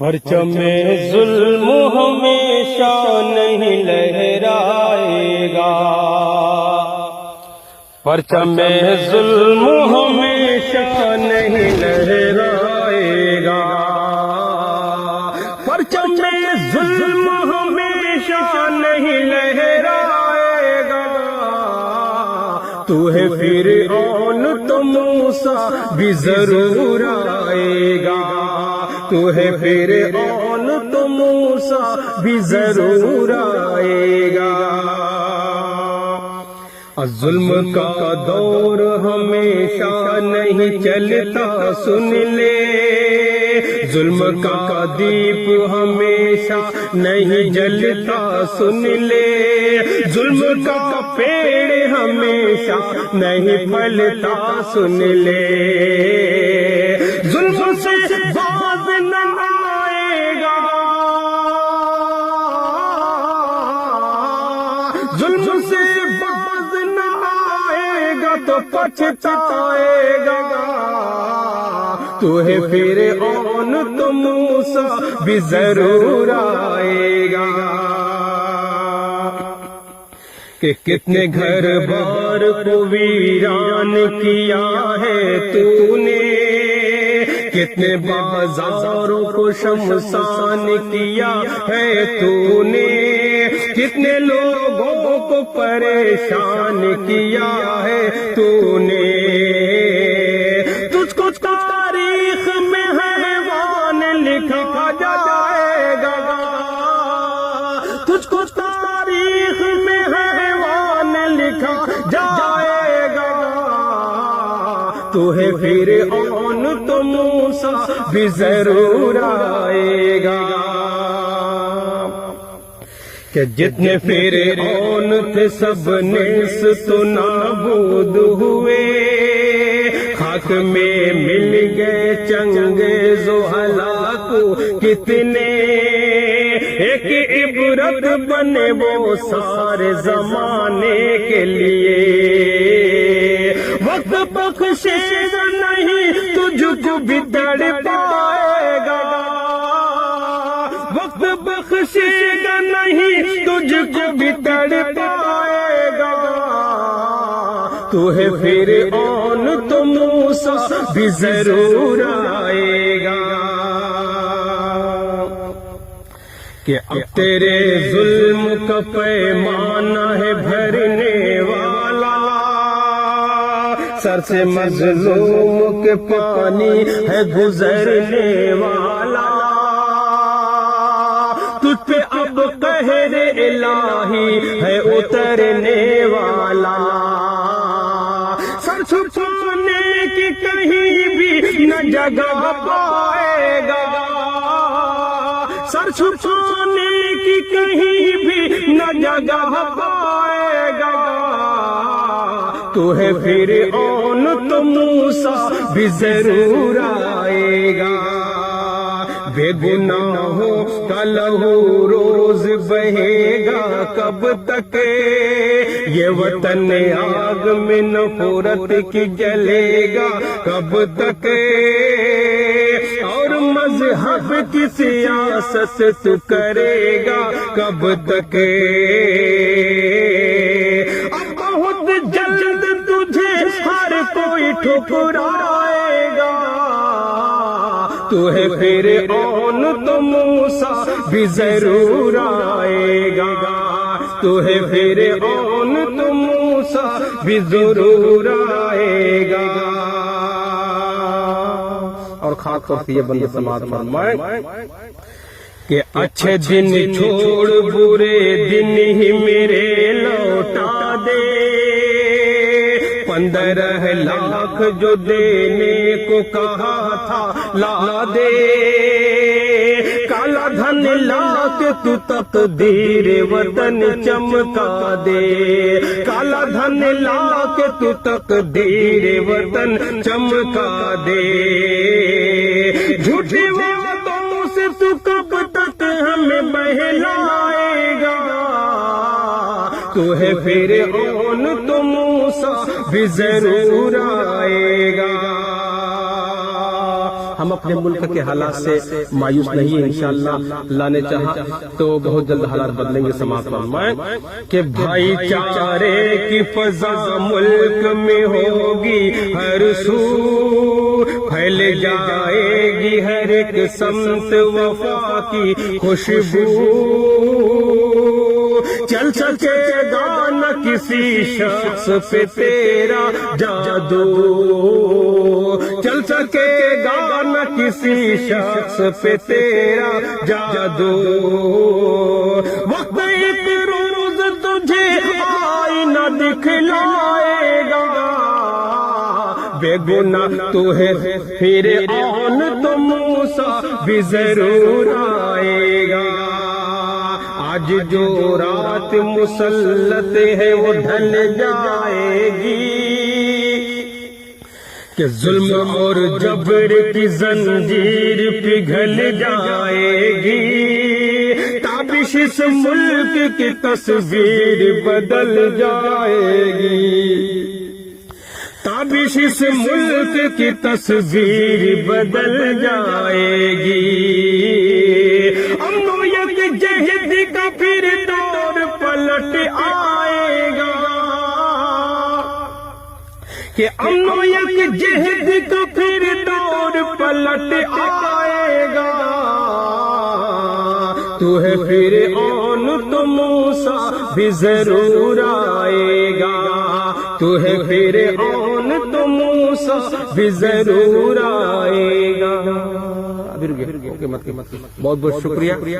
پرچم ظلم ہمیشہ نہیں لہرائے گا، پرچم ظلم ہمیشہ نہیں لہرائے گا، پرچم ظلم ہمیشہ نہیں لہرائے گا، تو ہے فرعون تو موسیٰ بھی ضرور آئے گا، تو ہے فرعون تو موسیٰ بھی ضرور آئے گا۔ ظلم کا دور ہمیشہ نہیں چلتا سن لے، ظلم کا دیپ ہمیشہ نہیں جلتا سن لے، ظلم کا پیڑ ہمیشہ نہیں پھلتا سن لے، ظلم سے باز نہ آئے گا، ظلم سے باز نہ آئے گا تو پچھتائے گا، تو ہے فرعون تو موسیٰ بھی ضرور آئے گا۔ کہ کتنے گھر بار کو ویران کیا ہے تو نے، کتنے بازاروں کو شمشان کیا ہے تو نے، کتنے لوگوں کو پریشان کیا ہے تو نے، تجھ کو تاریخ میں حیوان لکھا جائے گا، تجھ کو تاریخ میں حیوان لکھا جائے گا، تو ہے فرعون تو موسیٰ بھی ضرور آئے گا۔ کہ جتنے فرعون تھے سب نیست و نابود ہوئے، خاک میں مل گئے چنگیز و ہلاک کتنے، ایک عبرت بنے وہ سارے زمانے کے لیے، وقت بخشے گا نہیں تجھ کو بھی تڑپائے گا، وقت بخشے گا نہیں تجھ کو بھی تڑپائے گا، تو ہے فرعون تو موسیٰ بھی ضرور آئے گا۔ کہ اب تیرے ظلم کا پیمانہ ہے بھرنے والا، سر سے مظلوم کے پانی ہے گزرنے والا، تجھ پہ اب قہر الہی ہے اترنے والا، سر چھپانے کی کہیں بھی نہ جگہ پائے گا، سر چھپانے کی کہیں بھی نہ جگہ پائے گا، تو ہے فرعون تو موسیٰ بھی ضرور آئے گا، بے گناہوں کا لہو روز بہے گا کب تک، یہ وطن آگ میں نفرت کی جلے گا کب تک، اور مذہب کی سیاست تو کرے گا کب تک، اب بہت جلد تجھے ہر کوئی ٹھکرائے گا، تو ہے فرعون تو موسیٰ بھی ضرور آئے گا، تو ہے فرعون تو موسیٰ بھی ضرور آئے گا۔ اور خاص طور سے یہ بندہ سماعت فرمائے کہ اچھے دن چھوڑ برے دن ہی میرے لوٹا دے، 15 لاکھ جو دینے کو کہا تھا لا دے، کالا دھن لا کے تو تقدیر وطن چمکا دے، کالا دھن لا کے تو تقدیر وطن چمکا دے، جھوٹی باتوں سے تو کب تک ہمیں بہلائے گا، تو ہے فرعون تو موسیٰ بھی ضرور آئے گا۔ ہم اپنے ملک کے حالات سے مایوس نہیں ہیں، انشاءاللہ اللہ نے چاہا تو بہت جلد حالات بدلیں گے۔ سماعت فرمائیں کہ بھائی چارے کی فضا ملک میں ہوگی، ہر سو پھیل جائے گی ہر ایک سمت وفا کی خوشبو، چل سکے گا نہ کسی شخص پہ تیرا جادو، چل سکے گا نہ کسی شخص پہ تیرا جادو، وقت ایک روز تجھے آئینہ دکھلائے گا، بے گناہ تو ہے پھر آن تو موسیٰ بھی ضرور آئے گا، آج جو رات مسلط ہے وہ ڈھل جائے گی، کہ ظلم اور جبر کی زنجیر پگھل جائے گی، تابش اس ملک کی تصویر بدل جائے گی، تابش اس ملک کی تصویر بدل جائے گی، امن و یکجہت کا پھر دور پلٹ آئے گا، کہ امن و یکجہت کا پھر دور پلٹ آئے گا، تو ہے پھر آن تو موسیٰ بھی ضرور آئے گا، تو ہے پھر آن تو موسیٰ بھی ضرور آئے گا۔ بہت بہت شکریہ۔